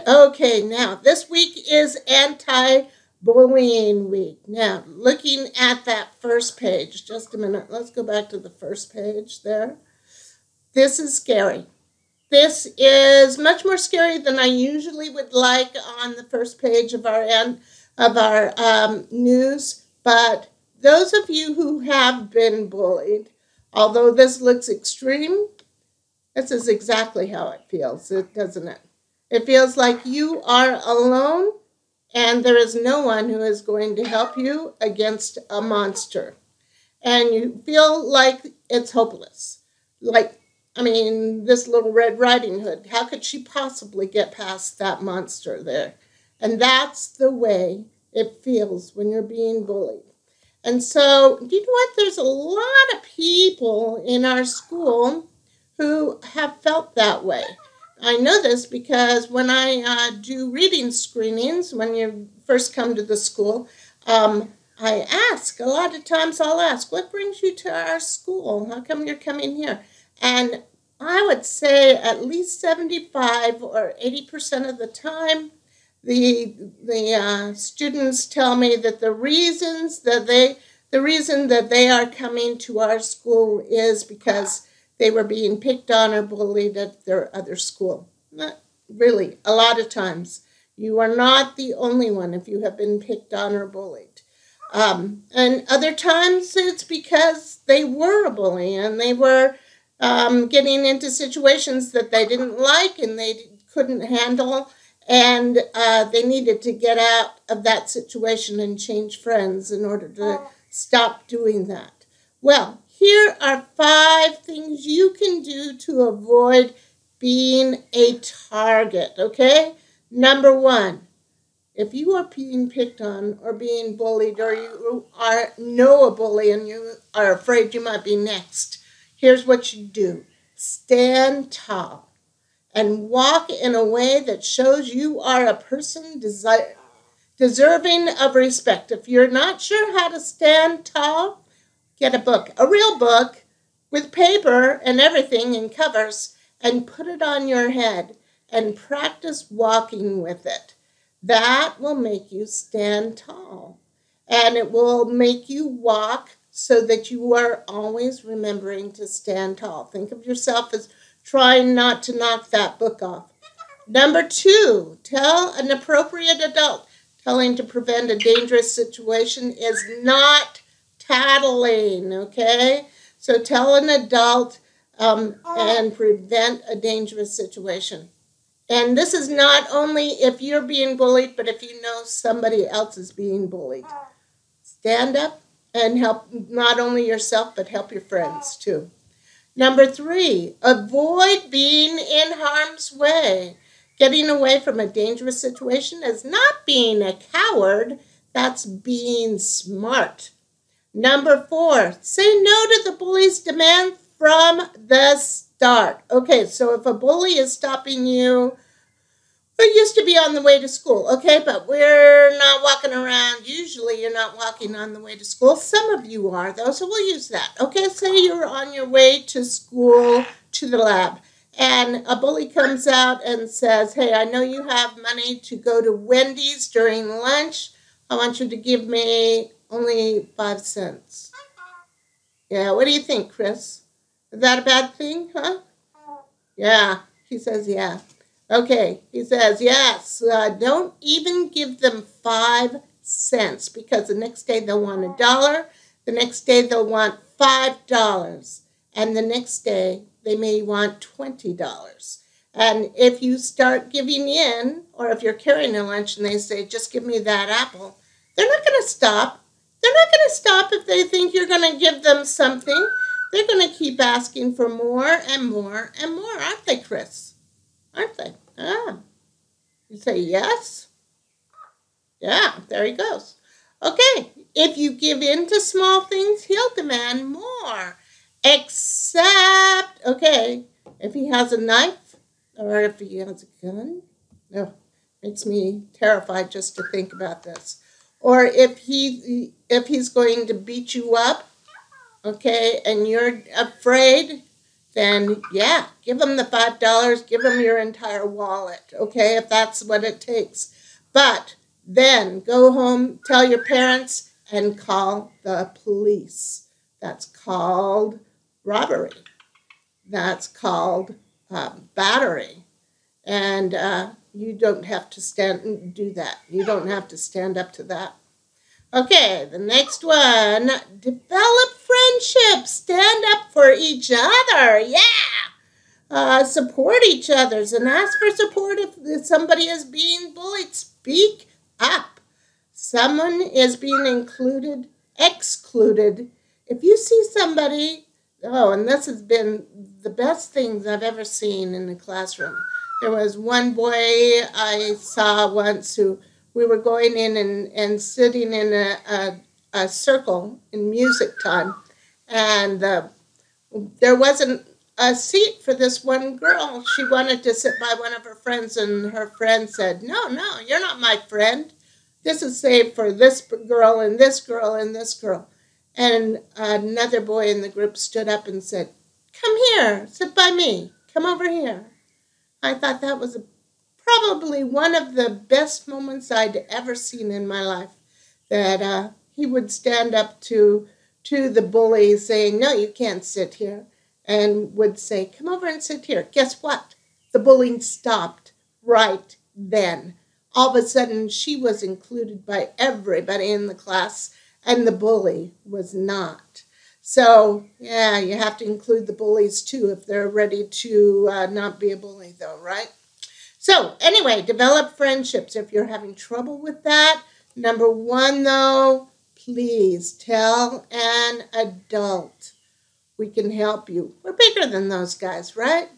Okay, now this week is anti-bullying week. Now, looking at that first page, just a minute. Let's go back to the first page there. This is scary. This is much more scary than I usually would like on the first page of our news. But those of you who have been bullied, although this looks extreme, this is exactly how it feels, doesn't it? It feels like you are alone and there is no one who is going to help you against a monster. And you feel like it's hopeless. This little Red Riding Hood, how could she possibly get past that monster there? And that's the way it feels when you're being bullied. And so, you know what? There's a lot of people in our school who have felt that way. I know this because when I do reading screenings, when you first come to the school, I ask, a lot of times I'll ask, what brings you to our school? How come you're coming here? And I would say at least 75 or 80% of the time, the students tell me that the reason that they are coming to our school is because they were being picked on or bullied at their other school. Not really, a lot of times. You are not the only one if you have been picked on or bullied. And other times it's because they were a bully and they were getting into situations that they didn't like and they couldn't handle, and they needed to get out of that situation and change friends in order to stop doing that. Well, here are 5 things you can do to avoid being a target, okay? Number 1, if you are being picked on or being bullied or you know a bully and you are afraid you might be next, here's what you do. Stand tall and walk in a way that shows you are a person deserving of respect. If you're not sure how to stand tall, get a book, a real book with paper and everything and covers, and put it on your head and practice walking with it. That will make you stand tall, and it will make you walk so that you are always remembering to stand tall. Think of yourself as trying not to knock that book off. Number 2, tell an appropriate adult. Telling to prevent a dangerous situation is not tattling, okay? So tell an adult and prevent a dangerous situation. And this is not only if you're being bullied, but if you know somebody else is being bullied. Stand up and help not only yourself, but help your friends too. Number 3, avoid being in harm's way. Getting away from a dangerous situation is not being a coward, that's being smart. Number 4, say no to the bully's demand from the start. Okay, so if a bully is stopping you, we used to be on the way to school, okay, but we're not walking around. Usually you're not walking on the way to school. Some of you are, though, so we'll use that. Okay, say you're on your way to school, to the lab, and a bully comes out and says, hey, I know you have money to go to Wendy's during lunch. I want you to give me only 5 cents. Yeah, what do you think, Chris? Is that a bad thing, huh? Yeah, he says, yeah. Okay, he says, yes, don't even give them 5 cents because the next day they'll want $1, the next day they'll want $5, and the next day they may want $20. And if you start giving in, or if you're carrying a lunch and they say, just give me that apple, they're not going to stop. They're not going to stop if they think you're going to give them something. They're going to keep asking for more and more and more, aren't they, Chris? Aren't they? Ah. You say yes? Yeah, there he goes. Okay, if you give in to small things, he'll demand more. Except, okay, if he has a knife or if he has a gun. No, makes me terrified just to think about this. Or if he's going to beat you up, okay, and you're afraid then yeah, give them the $5, give them your entire wallet, okay, if that's what it takes. But then go home, tell your parents, and call the police. That's called robbery. That's called battery. And you don't have to do that. You don't have to stand up to that. Okay, the next one. Develop friendships. Stand up for each other. Yeah. Support each other's and ask for support if somebody is being bullied. Speak up. Someone is being excluded. If you see somebody, and this has been the best things I've ever seen in the classroom. There was one boy I saw once who we were going in and sitting in a circle in music time, and there wasn't a seat for this one girl. She wanted to sit by one of her friends, and her friend said, no, you're not my friend. This is saved for this girl and this girl and this girl. And another boy in the group stood up and said, come here, sit by me, come over here. I thought that was probably one of the best moments I'd ever seen in my life, that he would stand up to the bully saying, no, you can't sit here, and would say, come over and sit here. Guess what? The bullying stopped right then. All of a sudden, she was included by everybody in the class, and the bully was not. So, yeah, you have to include the bullies, too, if they're ready to not be a bully, though, right? So, anyway, develop friendships. If you're having trouble with that, number one, though, please tell an adult. We can help you. We're bigger than those guys, right?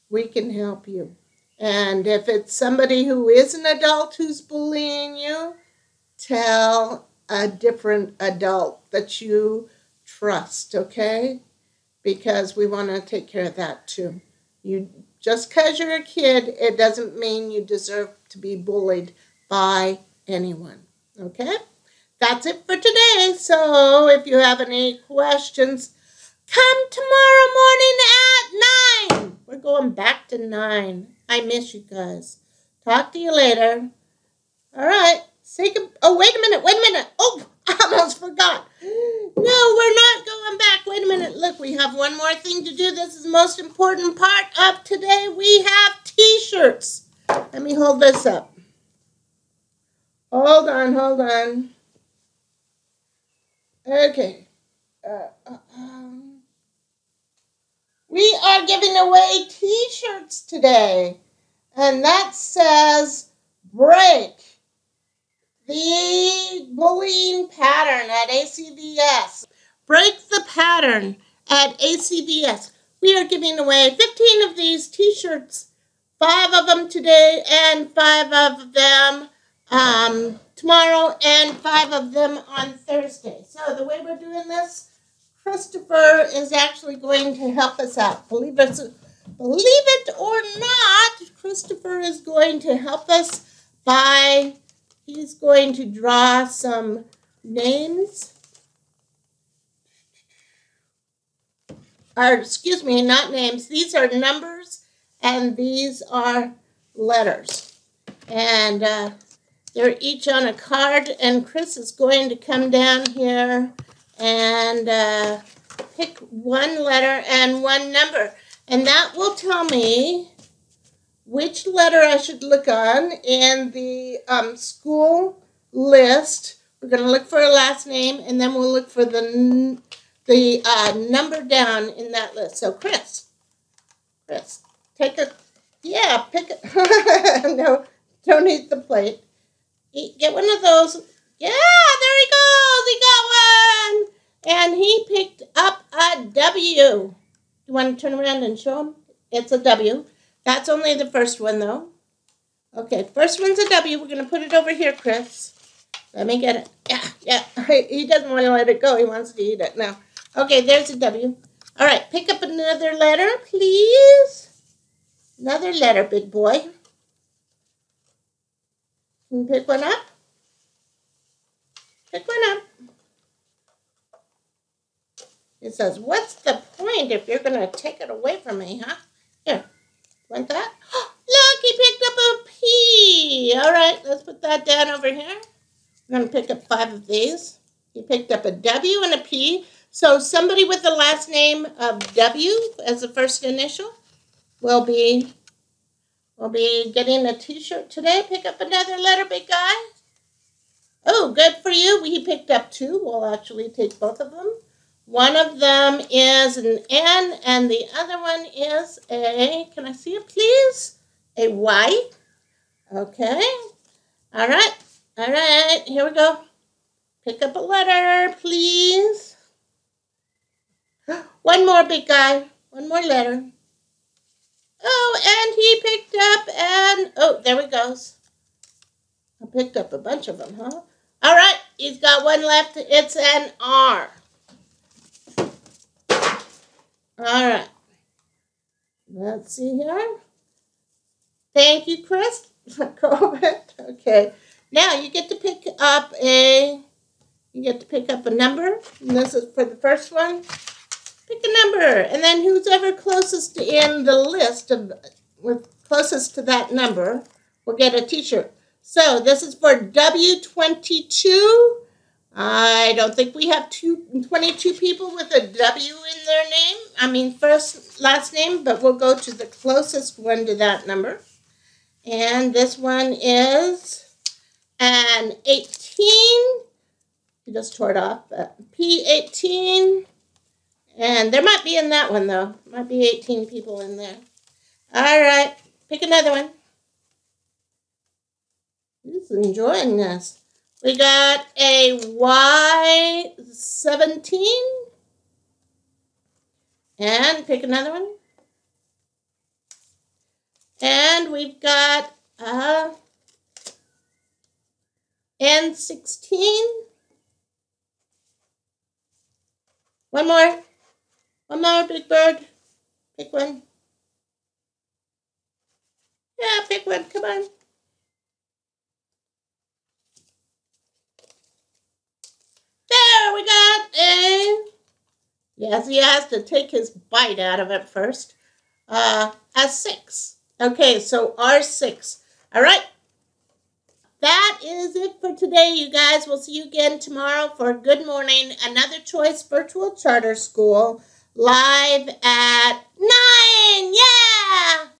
We can help you. And if it's somebody who is an adult who's bullying you, tell a different adult that you trust, okay? Because we want to take care of that too. Just because you're a kid, it doesn't mean you deserve to be bullied by anyone, okay? That's it for today. So if you have any questions, come tomorrow morning at 9. We're going back to 9. I miss you guys. Talk to you later. All right. Oh, wait a minute. Oh, I almost forgot. No, we're not going back. Wait a minute. Look, we have one more thing to do. This is the most important part of today. We have T-shirts. Let me hold this up. Hold on. Okay. We are giving away T-shirts today. And that says, break the bullying pattern at ACVS. Break the pattern at ACVS. We are giving away 15 of these T-shirts, 5 of them today and 5 of them tomorrow and 5 of them on Thursday. So the way we're doing this, Christopher is actually going to help us out. Believe it or not, Christopher is going to help us he's going to draw some names. Excuse me, not names. These are numbers and these are letters. And they're each on a card, and Chris is going to come down here and pick one letter and one number. And that will tell me which letter I should look on in the school list. We're going to look for a last name, and then we'll look for the number down in that list. So, Chris, pick it. No, don't eat the plate. Get one of those. Yeah, there he goes. He got one. And he picked up a W. You want to turn around and show him? It's a W. That's only the first one, though. Okay, first one's a W. We're going to put it over here, Chris. Let me get it. Yeah. He doesn't want to let it go. He wants to eat it now. Okay, there's a W. All right, pick up another letter, please. Another letter, big boy. Can you pick one up? Pick one up. It says, what's the point mind if you're going to take it away from me, huh? Here, want that? Look, he picked up a P. All right, let's put that down over here. I'm going to pick up 5 of these. He picked up a W and a P. So somebody with the last name of W as the first initial will be getting a T-shirt today. Pick up another letter, big guy. Oh, good for you. He picked up 2. We'll actually take both of them. One of them is an N, and the other one is a, can I see it, please? A Y. Okay. All right, here we go. Pick up a letter, please. One more, big guy. One more letter. Oh, and he picked up an, oh, there he goes. I picked up a bunch of them, huh? All right, he's got one left. It's an R. All right. Let's see here. Thank you, Chris. Okay. Now you get to pick up a number. And this is for the first one. Pick a number, and then who's ever closest in the list closest to that number will get a T-shirt. So this is for W22. I don't think we have 22 people with a W in their name. I mean, last name, but we'll go to the closest one to that number. And this one is an 18. He just tore it off. P18. And there might be in that one, though. Might be 18 people in there. All right. Pick another one. He's enjoying this. We got a Y17. And pick another one. And we've got a N16. One more. One more, big bird. Pick one. Yeah, pick one. Come on. There, we got a... Yes, he has to take his bite out of it first. A 6. Okay, so R6. All right. That is it for today, you guys. We'll see you again tomorrow for Good Morning, Another Choice Virtual Charter School, live at 9. Yeah!